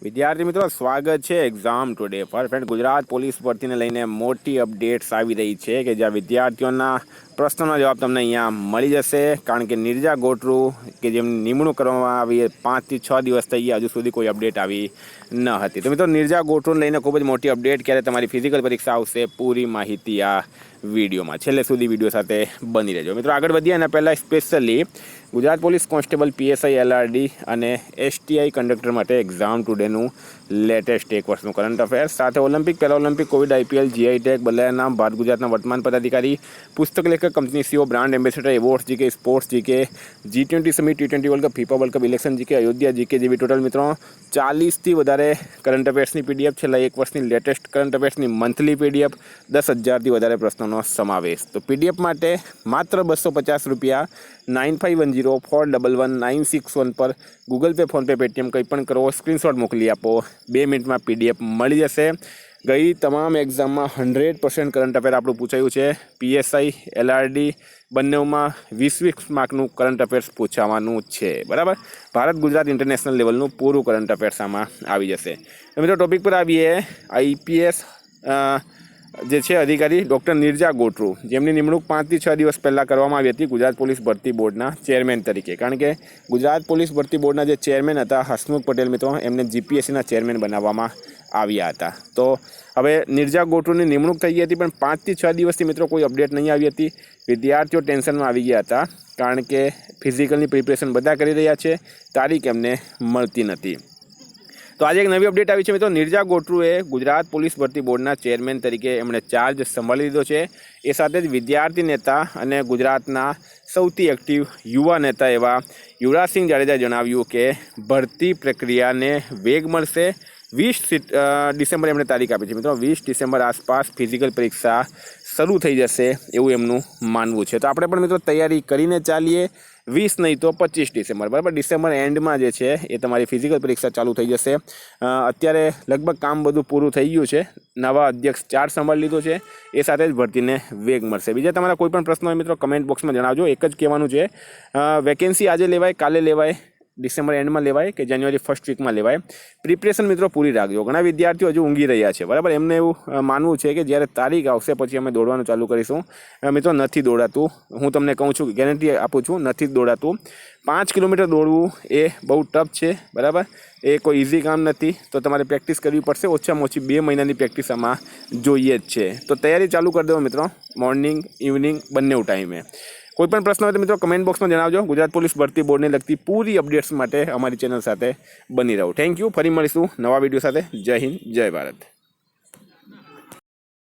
વિદ્યાર્થી મિત્રો સ્વાગત છે એક્ઝામ ટુડે પર ફ્રેન્ડ ગુજરાત પોલીસ ભરતીને લઈને મોટી અપડેટ્સ આવી રહી છે કે જ્યાં વિદ્યાર્થીઓના પ્રશ્નોના જવાબ તમને અહીંયા મળી જશે કારણ કે નિર્જા ગોટરુ કે જેમની નિમણૂક કરવામાં આવી 5 થી 6 દિવસ થઈ ગયા હજુ સુધી કોઈ અપડેટ આવી ન હતી। તો મિત્રો નિર્જા ગોટરુને લઈને ખૂબ જ મોટી અપડેટ ક્યારે તમારી ફિઝિકલ પરીક્ષા આવશે પૂરી માહિતી આ વિડીયોમાં છેલ્લે સુધી વિડીયો સાથે બની રહેજો। મિત્રો આગળ વધીએ એના પહેલાં specially Gujarat police constable PSI LRD અને એસટીઆઈ કંડક્ટર માટે એક્ઝામ ટુડેનું લેટેસ્ટ એક વર્ષનું કરંટ અફેર્સ સાથે Olympic para Olympic Covid IPL GI tag બદલાયા નામ ભારત ગુજરાતના વર્તમાન પદાધિકારી પુસ્તક લેખક company CEO brand ambassador awards GK sports GK G20 summit T20 world cup FIFA world cup election GK Ayodhya GK જેવી ટોટલ મિત્રો 40થી વધારે કરંટ અફેર્સની પીડીએફ છેલ્લા એક વર્ષની લેટેસ્ટ કરંટ અફેર્સની મંથલી પીડીએફ 10,000થી વધારે પ્રશ્નોનો સમાવેશ। તો પીડીએફ માટે માત્ર ₹250 9510411961 પર ગૂગલ પે ફોનપે પેટીએમ કંઈ પણ કરો સ્ક્રીનશોટ મોકલી આપો 2 મિનિટમાં પીડીએફ મળી જશે। ગઈ તમામ એક્ઝામમાં 100% કરંટ અફેર આપણું પૂછાયું છે। પીએસઆઈ એલઆરડી બંનેમાં 20 માર્કનું કરંટ અફેર્સ પૂછાવાનું છે બરાબર। ભારત ગુજરાત ઇન્ટરનેશનલ લેવલનું પૂરું કરંટ અફેર્સ આમાં આવી જશે। તો મિત્રો ટોપિક પર આવીએ આઈપીએસ જે છે અધિકારી ડૉક્ટર નિર્જા ગોટરુ જેમની નિમણૂક 5 થી 6 દિવસ પહેલાં કરવામાં આવી હતી ગુજરાત પોલીસ ભરતી બોર્ડના ચેરમેન તરીકે કારણ કે ગુજરાત પોલીસ ભરતી બોર્ડના જે ચેરમેન હતા હસમુખ પટેલ મિત્રો એમને જીપીએસસીના ચેરમેન બનાવવામાં આવ્યા હતા। તો હવે નિર્જા ગોટરુની નિમણૂક થઈ ગઈ હતી પણ 5 થી 6 દિવસથી મિત્રો કોઈ અપડેટ નહીં આવી હતી। વિદ્યાર્થીઓ ટેન્શનમાં આવી ગયા હતા કારણ કે ફિઝિકલની પ્રિપરેશન બધા કરી રહ્યા છે તારીખ એમને મળતી નથી। તો આજે એક નવી અપડેટ આવી છે મિત્રો નિર્જા ગોટરુએ ગુજરાત પોલીસ ભરતી બોર્ડના ચેરમેન તરીકે એમણે ચાર્જ સંભાળી લીધો છે। એ સાથે જ વિદ્યાર્થી નેતા અને ગુજરાતના સૌથી એક્ટિવ યુવા નેતા એવા યુવરાજસિંહ જાડેજાએ જણાવ્યું કે ભરતી પ્રક્રિયાને વેગ મળશે। 20 ડિસેમ્બર એમણે તારીખ આપી છે મિત્રો 20 ડિસેમ્બર આસપાસ ફિઝિકલ પરીક્ષા શરૂ થઈ જશે એવું એમનું માનવું છે। તો આપણે પણ મિત્રો તૈયારી કરીને ચાલીએ 20 નહીં તો 25 ડિસેમ્બર બરાબર। ડિસેમ્બર એન્ડમાં જે છે એ તમારી ફિઝિકલ પરીક્ષા ચાલુ થઈ જશે। અત્યારે લગભગ કામ બધું પૂરું થઈ ગયું છે। નવા અધ્યક્ષ ચાર્જ સંભાળી લીધો છે એ સાથે જ ભરતીને વેગ મળશે। બીજા તમારા કોઈ પણ પ્રશ્ન હોય મિત્રો કમેન્ટ બોક્સમાં જણાવજો। એક જ કહેવાનું છે વેકેન્સી આજે લેવાય કાલે લેવાય ડિસેમ્બર એન્ડમાં લેવાય કે જાન્યુઆરી ફર્સ્ટ વીકમાં લેવાય। પ્રિપરેશન મિત્રો પૂરી રાખજો। ઘણા વિદ્યાર્થીઓ હજુ ઊંઘી રહ્યા છે બરાબર। એમને એવું માનવું છે કે જ્યારે તારીખ આવશે પછી અમે દોડવાનું ચાલુ કરીશું। મિત્રો નથી દોડાતું। હું તમને કહું છું ગેરંટી આપું છું નથી દોડાતું। 5 કિલોમીટર દોડવું એ બહુ ટફ છે બરાબર। એ કોઈ ઇઝી કામ નથી। તો તમારે પ્રેક્ટિસ કરવી પડશે। ઓછામાં ઓછી 2 મહિનાની પ્રેક્ટિસ આમાં જોઈએ જ છે। તો તૈયારી ચાલુ કરી દો મિત્રો મોર્નિંગ ઇવનિંગ બંને ટાઈમે। કોઈ પણ પ્રશ્ન હોય તો મિત્રો કમેન્ટ બોક્સમાં જણાવજો। ગુજરાત પોલીસ ભરતી બોર્ડને લગતી પૂરી અપડેટ્સ માટે અમારી ચેનલ સાથે બની રહો। Thank you. ફરી મળીશું નવા વિડીયો સાથે। જય હિન્દ જય ભારત।